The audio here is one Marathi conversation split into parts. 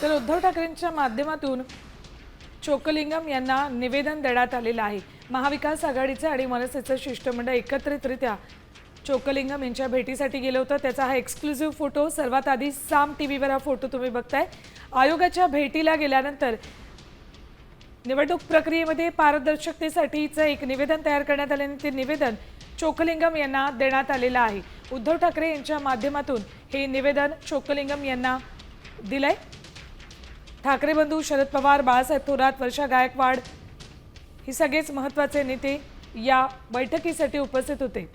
तर उद्धव ठाकरेंच्या माध्यमातून चोक्कलिंगम यांना निवेदन देण्यात आलेलं आहे। महाविकास आघाडीचे आणि मनसेचं शिष्टमंडळ एकत्रितरित्या चोक्कलिंगम यांच्या भेटीसाठी गेलं होतं। त्याचा हा एक्सक्लुसिव्ह फोटो सर्वात आधी साम टीव्हीवर हा फोटो तुम्ही बघताय। आयोगाच्या भेटीला गेल्यानंतर निवडणूक प्रक्रियेमध्ये पारदर्शकतेसाठीचं एक निवेदन तयार करण्यात आले आणि ते निवेदन चोक्कलिंगम यांना देण्यात आलेलं आहे। उद्धव ठाकरे यांच्या माध्यमातून हे निवेदन चोक्कलिंगम यांना दिलंय। ठाकरे बंधू शरद पवार, बाळासाहेब थोरात, वर्षा गायकवाड हे सगळेच महत्त्वाचे नेते या बैठकीसाठी उपस्थित होते।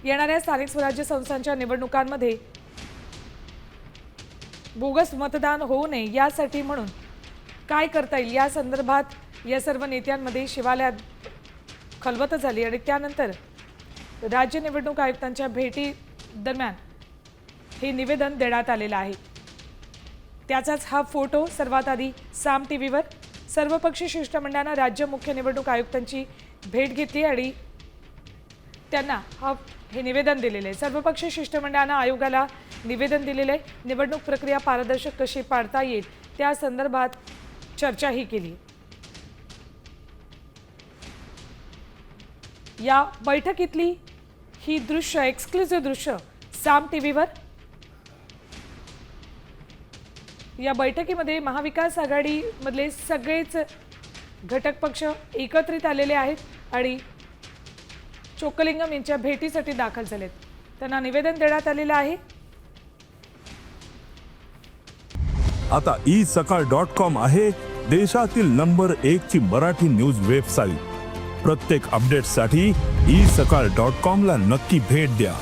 येणाऱ्या स्थानिक स्वराज्य संस्थांच्या निवडणुकांमध्ये बोगस मतदान होऊ नये यासाठी म्हणून काय करता येईल या संदर्भात या सर्व नेत्यांमध्ये शिवालयात खलबत झाली आणि त्यानंतर राज्य निवडणूक आयुक्तांच्या भेटी दरम्यान हे निवेदन देण्यात आलेलं आहे। त्याचाच हा फोटो सर्वात आधी साम टीव्हीवर सर्वपक्षीय शिष्टमंडळाने राज्य मुख्य निवडणूक आयुक्तांची भेट घेतली आणि त्यांना हे निवेदन दिलेले आहे। सर्वपक्षीय शिष्टमंडळाने आयोगाला निवेदन दिलेले आहे। निवडणूक प्रक्रिया पारदर्शक कशी पाडता येईल त्या संदर्भात चर्चाही केली। या बैठकीतली ही दृश्य एक्सक्लुसिव्ह दृश्य साम टीव्हीवर। या बैठकीमध्ये महाविकास आघाडी मधले सगळेच घटक पक्ष एकत्रित आलेले आहेत आणि चोक्कलिंगम यांच्या भेटीसाठी दाखल झालेत। त्यांना निवेदन देण्यात आलेलं आहे। आता isakal.com आहे देशातील नंबर 1 ची मराठी न्यूज वेबसाईट। प्रत्येक अपडेटसाठी isakal.com ला नक्की भेट द्या।